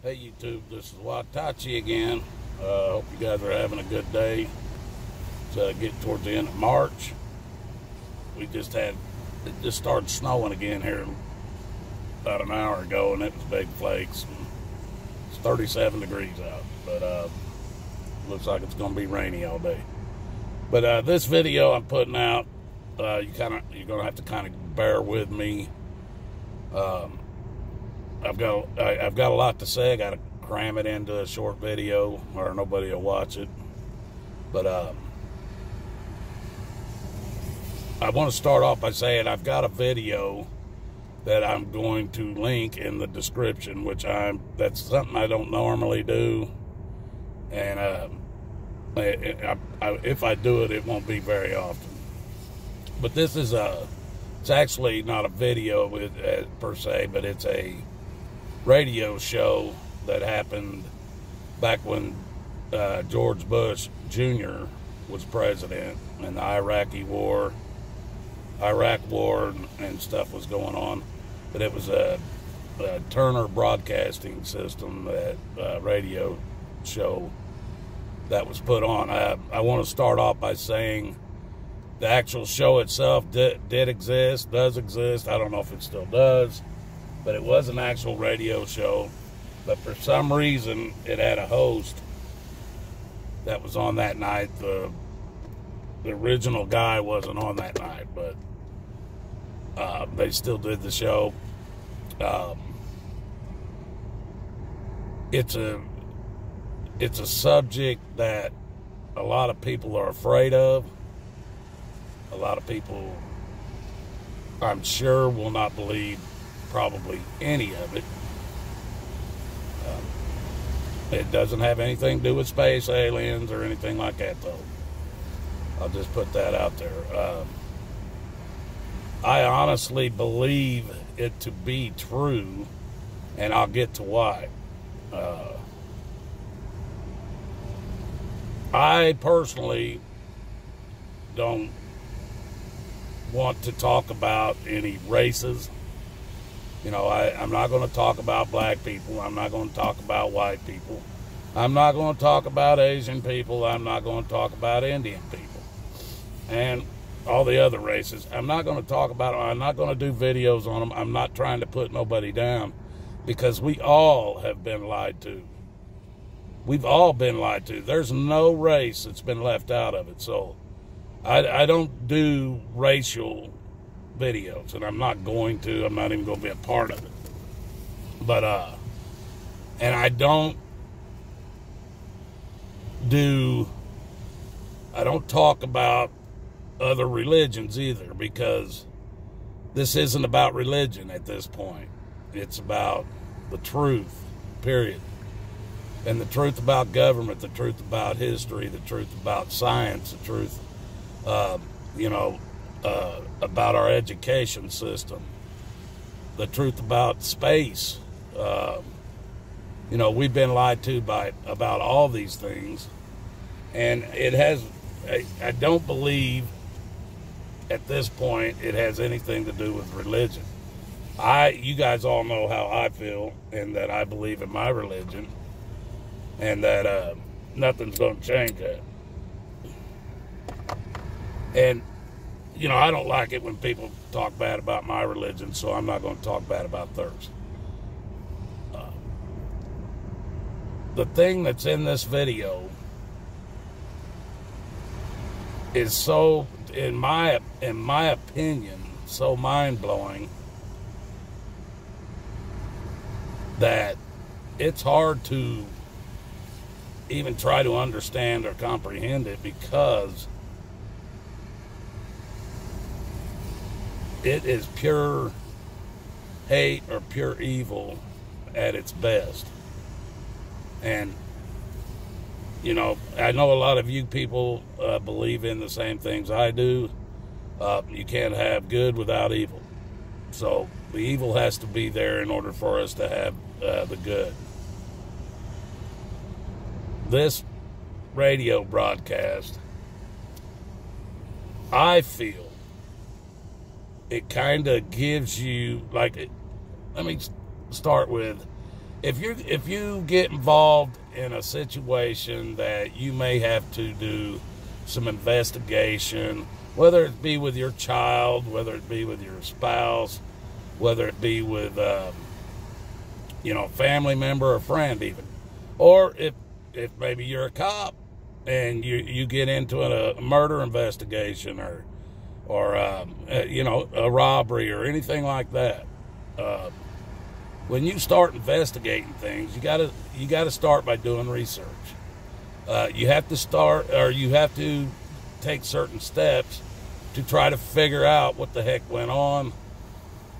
Hey YouTube, this is Watachi again. Hope you guys are having a good day. It's getting towards the end of March. It just started snowing again here about an hour ago, and it was big flakes. It's 37 degrees out, but looks like it's going to be rainy all day. But this video I'm putting out, you're going to have to kind of bear with me. I've got a lot to say. I got to cram it into a short video, or nobody will watch it. But I want to start off by saying I've got a video that I'm going to link in the description, that's something I don't normally do, and if I do it, it won't be very often. But this is it's actually not a video per se, but it's a radio show that happened back when George Bush Jr. was president, and the Iraq war and stuff was going on. But it was a Turner Broadcasting System, that radio show that was put on. I want to start off by saying the actual show itself does exist. I don't know if it still does, but it was an actual radio show. But for some reason, it had a host that was on that night. The original guy wasn't on that night, but they still did the show. It's a subject that a lot of people are afraid of. A lot of people, I'm sure, will not believe probably any of it. It doesn't have anything to do with space aliens or anything like that, though. I'll just put that out there. I honestly believe it to be true, and I'll get to why. I personally don't want to talk about any races. You know, I'm not going to talk about black people. I'm not going to talk about white people. I'm not going to talk about Asian people. I'm not going to talk about Indian people and all the other races. I'm not going to talk about them. I'm not going to do videos on them. I'm not trying to put nobody down, because we all have been lied to. We've all been lied to. There's no race that's been left out of it. So I don't do racial videos, and I'm not going to. I'm not even going to be a part of it. But and I don't talk about other religions either, because this isn't about religion at this point. It's about the truth, period. And the truth about government, the truth about history, the truth about science, the truth about our education system, the truth about space. We've been lied to about all these things, and I don't believe at this point it has anything to do with religion. You guys all know how I feel, and that I believe in my religion, and that nothing's going to change that. And I don't like it when people talk bad about my religion, so I'm not going to talk bad about theirs. The thing that's in this video is so, in my opinion, so mind-blowing that it's hard to even try to understand or comprehend it, because it is pure hate or pure evil at its best. And, I know a lot of you people believe in the same things I do. You can't have good without evil. So the evil has to be there in order for us to have the good. This radio broadcast, I feel, it kind of gives you, let me start with, if you get involved in a situation that you may have to do some investigation, whether it be with your child, whether it be with your spouse, whether it be with family member or friend even, or if maybe you're a cop and you get into a murder investigation or a robbery or anything like that. When you start investigating things, you gotta start by doing research. You have to take certain steps to try to figure out what the heck went on.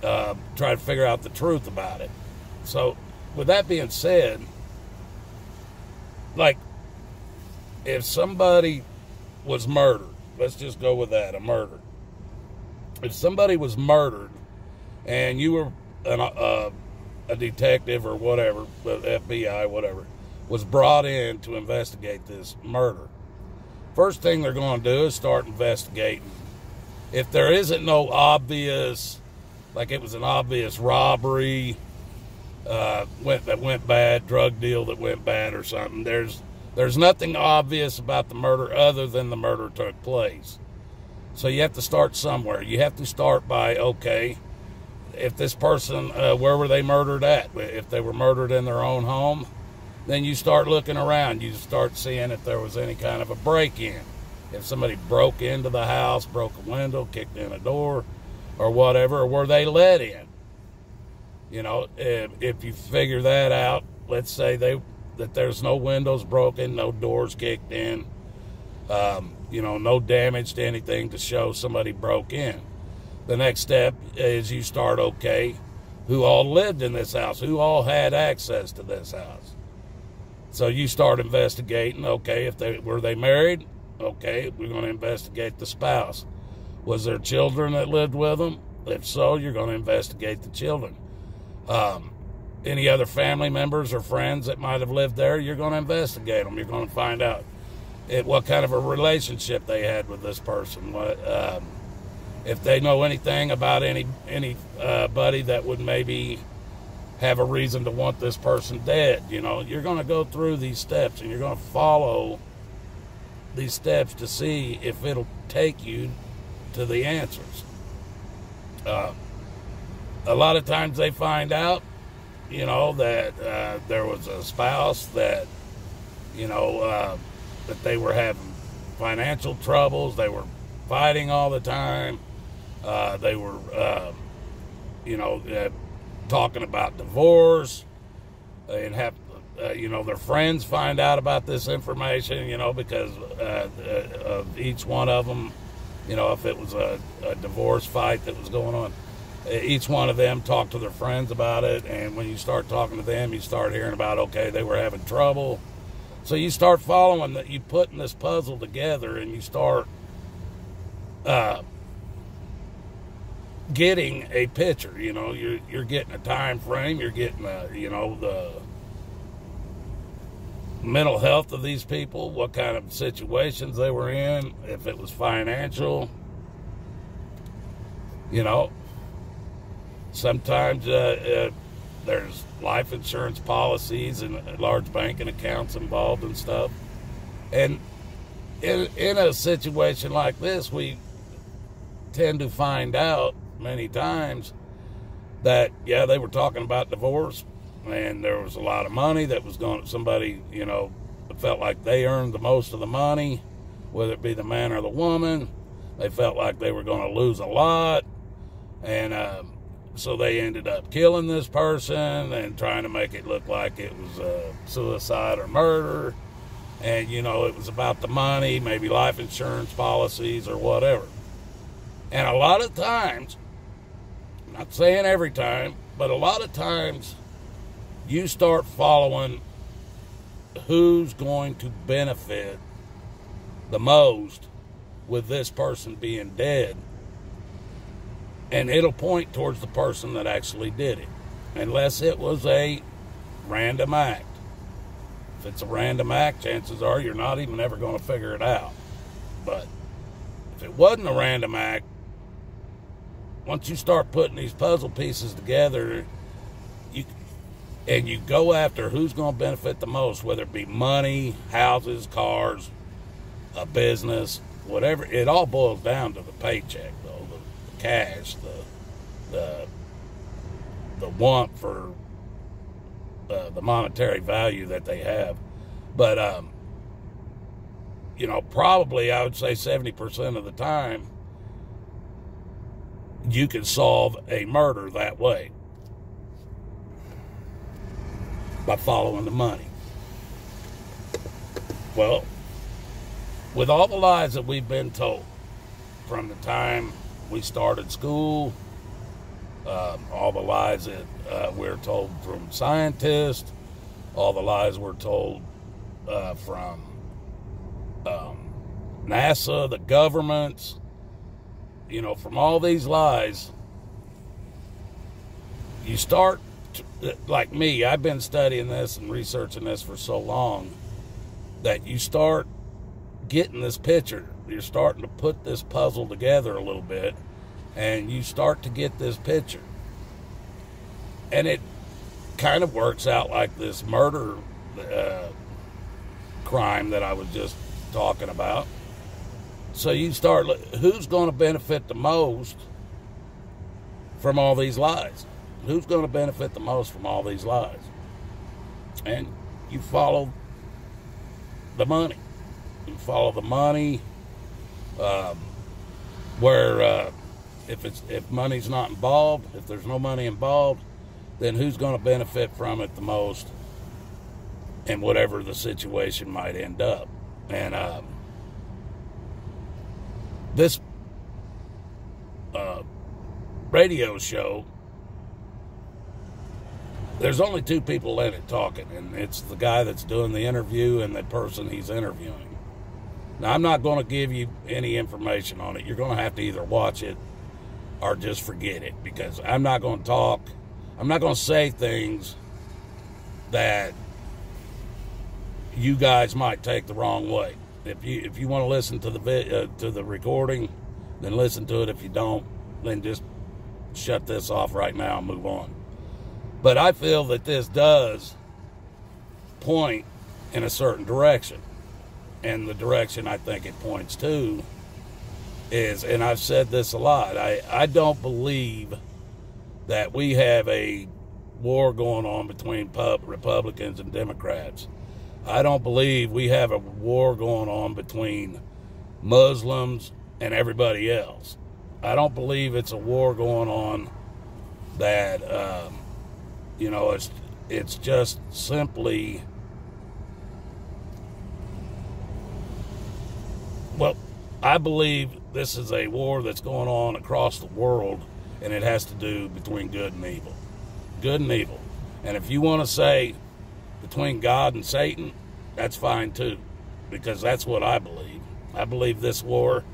Try to figure out the truth about it. So, with that being said, like, if somebody was murdered, let's just go with that, a murder. If somebody was murdered and you were a detective or whatever, FBI, whatever, was brought in to investigate this murder, first thing they're going to do is start investigating. If there isn't no obvious, like it was an obvious robbery that went bad, drug deal that went bad or something, there's nothing obvious about the murder other than the murder took place. So you have to start somewhere. You have to start by, okay, if this person, where were they murdered at? If they were murdered in their own home, then you start looking around. You start seeing if there was any kind of a break-in. If somebody broke into the house, broke a window, kicked in a door, or whatever, or were they let in? If you figure that out, let's say that there's no windows broken, no doors kicked in, no damage to anything to show somebody broke in. The next step is you start, okay, who all lived in this house? Who all had access to this house? So you start investigating, okay, were they married? Okay, we're going to investigate the spouse. Was there children that lived with them? If so, you're going to investigate the children. Any other family members or friends that might have lived there, you're going to investigate them. You're going to find out what kind of a relationship they had with this person. If they know anything about anybody that would maybe have a reason to want this person dead. You're going to go through these steps, and you're going to follow these steps to see if it'll take you to the answers. A lot of times they find out, that there was a spouse that, that they were having financial troubles. They were fighting all the time. They were, talking about divorce, and have, their friends find out about this information, because of each one of them, if it was a divorce fight that was going on, each one of them talked to their friends about it, and when you start talking to them, you start hearing about, okay, they were having trouble. So you start following that, you putting this puzzle together, and you start getting a picture. You're getting a time frame, you're getting the mental health of these people, what kind of situations they were in, if it was financial. Sometimes there's life insurance policies and large banking accounts involved and stuff. And in a situation like this, we tend to find out many times that, yeah, they were talking about divorce, and there was a lot of money that was going to somebody, felt like they earned the most of the money, whether it be the man or the woman. They felt like they were going to lose a lot, and so they ended up killing this person and trying to make it look like it was suicide or murder. And, it was about the money, maybe life insurance policies or whatever. And a lot of times, I'm not saying every time, but a lot of times you start following who's going to benefit the most with this person being dead. And it'll point towards the person that actually did it, unless it was a random act. If it's a random act, chances are you're not even ever going to figure it out. But if it wasn't a random act, once you start putting these puzzle pieces together, and you go after who's going to benefit the most, whether it be money, houses, cars, a business, whatever, it all boils down to the paycheck, though, the cash, the want for the monetary value that they have. But, you know, probably I would say 70% of the time, you can solve a murder that way, by following the money. Well, with all the lies that we've been told from the time we started school, all the lies that we're told from scientists, all the lies we're told from NASA, the governments, you know, from all these lies, you start, like me, I've been studying this and researching this for so long, that you start getting this picture. You're starting to put this puzzle together a little bit, and you start to get this picture. And it kind of works out like this murder crime that I was just talking about. So you start, who's going to benefit the most from all these lies? Who's going to benefit the most from all these lies? And you follow the money. You follow the money, where if money's not involved, if there's no money involved, then who's going to benefit from it the most, and whatever the situation might end up. And this radio show, there's only two people in it talking, and it's the guy that's doing the interview and the person he's interviewing. Now, I'm not going to give you any information on it. You're going to have to either watch it or just forget it, because I'm not going to talk. I'm not going to say things that you guys might take the wrong way. If you want to listen to the recording, then listen to it. If you don't, then just shut this off right now and move on. But I feel that this does point in a certain direction. And the direction I think it points to is, and I've said this a lot, I don't believe that we have a war going on between Republicans and Democrats. I don't believe we have a war going on between Muslims and everybody else. I don't believe it's a war going on that, you know, it's just simply, well, I believe this is a war that's going on across the world, and it has to do between good and evil. Good and evil. And if you want to say between God and Satan, that's fine too, because that's what I believe. I believe this war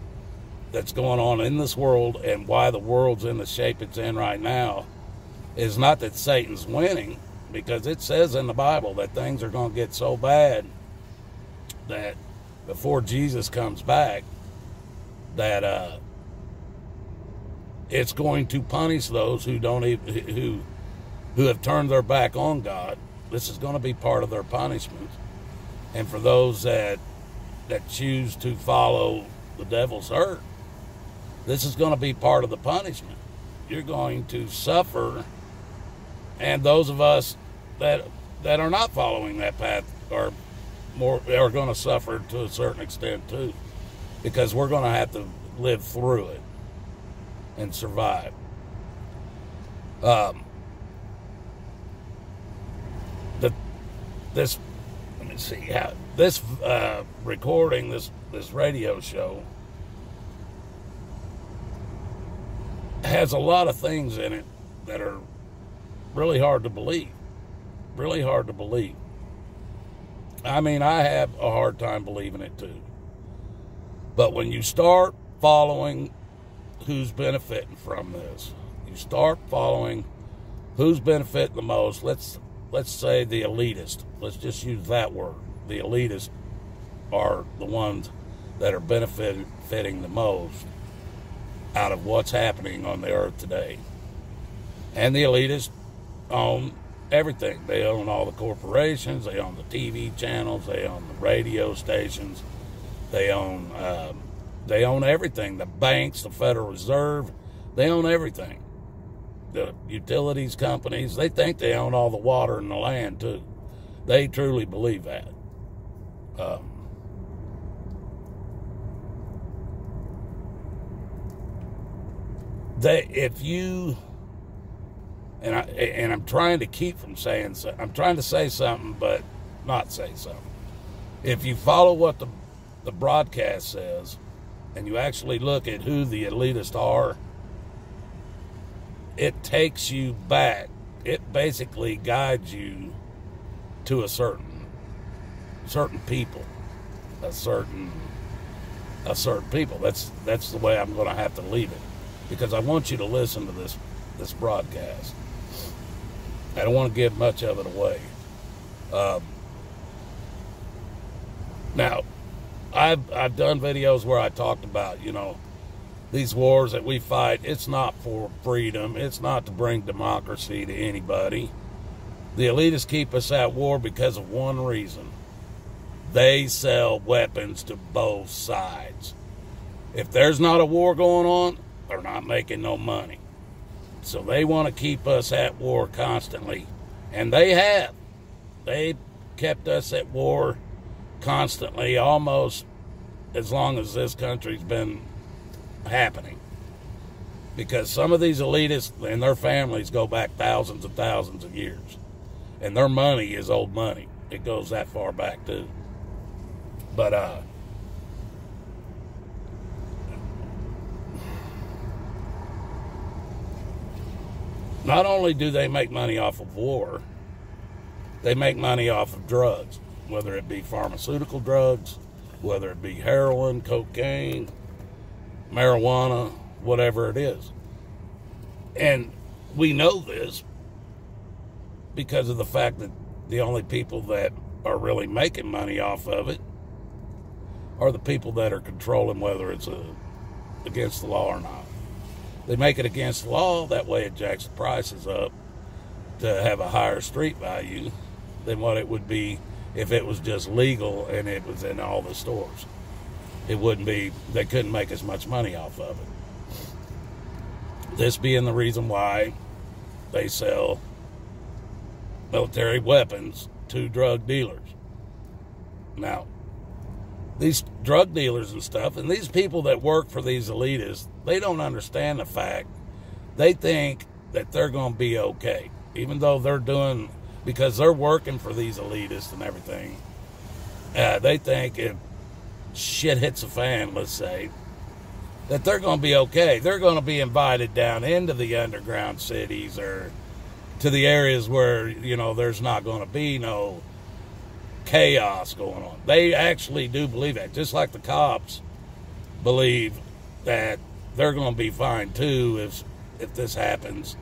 that's going on in this world, and why the world's in the shape it's in right now, is not that Satan's winning, because it says in the Bible that things are going to get so bad that before Jesus comes back, that it's going to punish those who don't even, who have turned their back on God. This is going to be part of their punishment. And for those that choose to follow the devil's hurt, this is going to be part of the punishment. You're going to suffer, and those of us that are not following that path are going to suffer to a certain extent too, because we're going to have to live through it and survive. Let me see how this recording, this radio show, has a lot of things in it that are really hard to believe. Really hard to believe. I mean, I have a hard time believing it too. But when you start following who's benefiting from this, you start following who's benefiting the most. Let's say the elitist. Let's just use that word. The elitists are the ones that are benefiting the most out of what's happening on the earth today. And the elitists own everything. They own all the corporations. They own the TV channels. They own the radio stations. They own everything. The banks, the Federal Reserve, they own everything. The utilities companies, they think they own all the water and the land too. They truly believe that. I'm trying to keep from saying so. I'm trying to say something, but not say something. If you follow what the broadcast says, and you actually look at who the elitists are, it takes you back. It basically guides you to a certain people, a certain people. That's the way I'm going to have to leave it, because I want you to listen to this broadcast. I don't want to give much of it away. Now, I've done videos where I talked about, these wars that we fight. It's not for freedom. It's not to bring democracy to anybody. The elitists keep us at war because of one reason. They sell weapons to both sides. If there's not a war going on, they're not making no money. So they want to keep us at war constantly. And they have. They kept us at war constantly almost as long as this country's been happening. Because some of these elitists and their families go back thousands and thousands of years. And their money is old money. It goes that far back too. But not only do they make money off of war, they make money off of drugs, whether it be pharmaceutical drugs, whether it be heroin, cocaine, marijuana, whatever it is. And we know this because of the fact that the only people that are really making money off of it are the people that are controlling whether it's against the law or not. They make it against the law, that way it jacks the prices up to have a higher street value than what it would be if it was just legal and it was in all the stores. It wouldn't be, they couldn't make as much money off of it. This being the reason why they sell military weapons to drug dealers. Now, these drug dealers and stuff, and these people that work for these elitists, they don't understand the fact. They think that they're going to be okay, even though they're doing, because they're working for these elitists and everything. They think if shit hits a fan, let's say, that they're going to be okay. They're going to be invited down into the underground cities or to the areas where, there's not going to be no chaos going on. They actually do believe that, just like the cops believe that they're going to be fine too if this happens,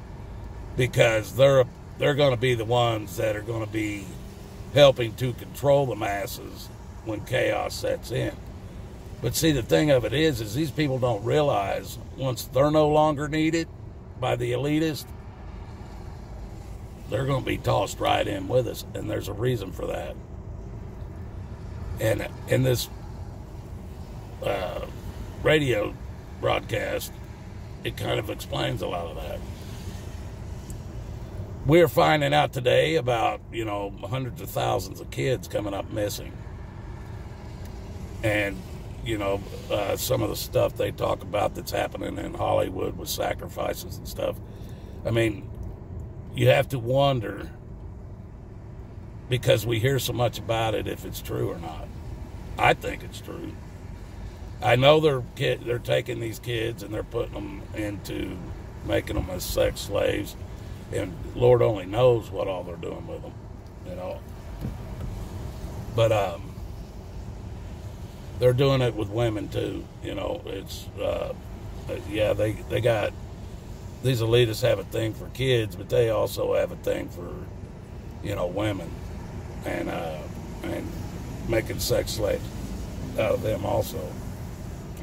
because they're going to be the ones that are going to be helping to control the masses when chaos sets in. But see, the thing of it is these people don't realize once they're no longer needed by the elitists, they're going to be tossed right in with us, and there's a reason for that. And in this radio broadcast, it kind of explains a lot of that. We're finding out today about, hundreds of thousands of kids coming up missing. And, some of the stuff they talk about that's happening in Hollywood with sacrifices and stuff. I mean, you have to wonder, because we hear so much about it, if it's true or not. I think it's true. I know they're taking these kids and they're putting them into making them as sex slaves, and Lord only knows what all they're doing with them, But they're doing it with women too. It's they got, these elitists have a thing for kids, but they also have a thing for women, and making sex slaves out of them also.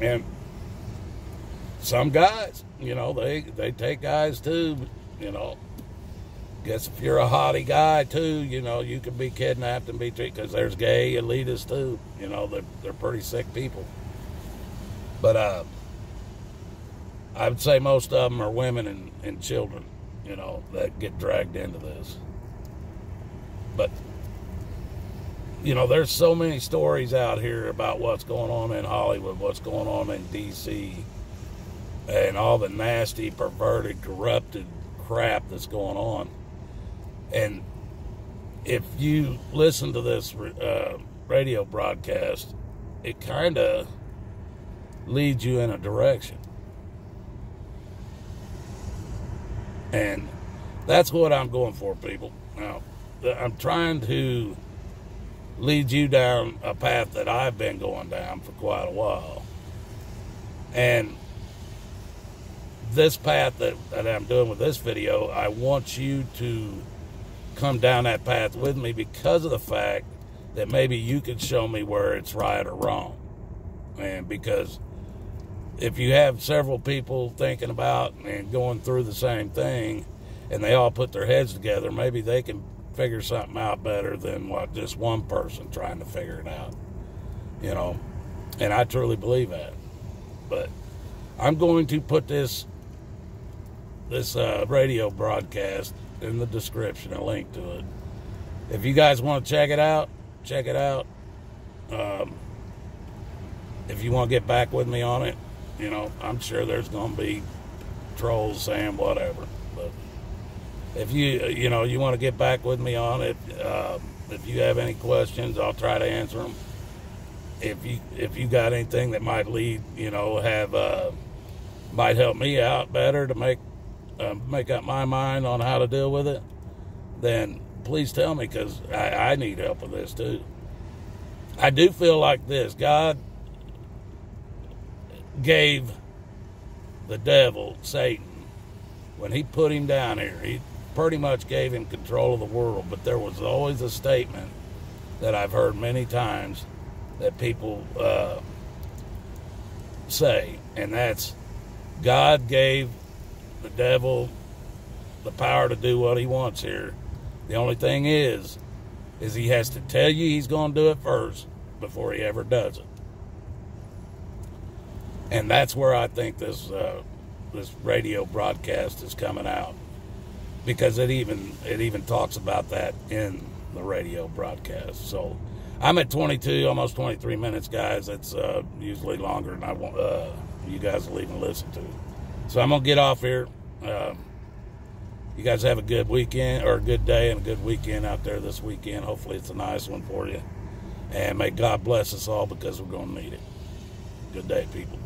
And some guys, they take guys too, guess if you're a haughty guy too, you know, you can be kidnapped and be treated, because there's gay elitists too. You know, they're pretty sick people. But I would say most of them are women and children, you know, that get dragged into this. But, you know, there's so many stories out here about what's going on in Hollywood, what's going on in D.C., and all the nasty, perverted, corrupted crap that's going on. And if you listen to this radio broadcast, it kind of leads you in a direction. And that's what I'm going for, people. Now, I'm trying to lead you down a path that I've been going down for quite a while. And this path that I'm doing with this video, I want you to come down that path with me, because of the fact that maybe you can show me where it's right or wrong. And because if you have several people thinking about and going through the same thing, and they all put their heads together, maybe they can figure something out better than what just one person trying to figure it out, you know. And I truly believe that. But I'm going to put this radio broadcast in the description, a link to it. If you guys want to check it out, check it out. If you want to get back with me on it, you know, I'm sure there's going to be trolls saying whatever. But if you know, you want to get back with me on it, if you have any questions, I'll try to answer them. If you got anything that might lead, you know, might help me out better to make up my mind on how to deal with it, then please tell me, because I need help with this too. I do feel like this: God gave the devil, Satan, when he put him down here, he pretty much gave him control of the world. But there was always a statement that I've heard many times that people say, and that's, God gave the devil the power to do what he wants here. The only thing is he has to tell you he's going to do it first before he ever does it. And that's where I think this radio broadcast is coming out, because it even talks about that in the radio broadcast. So I'm at 22, almost 23 minutes, guys. That's usually longer than I want you guys will even listen to. So I'm gonna get off here. You guys have a good weekend, or a good day and a good weekend out there this weekend. Hopefully it's a nice one for you. And may God bless us all, because we're gonna need it. Good day, people.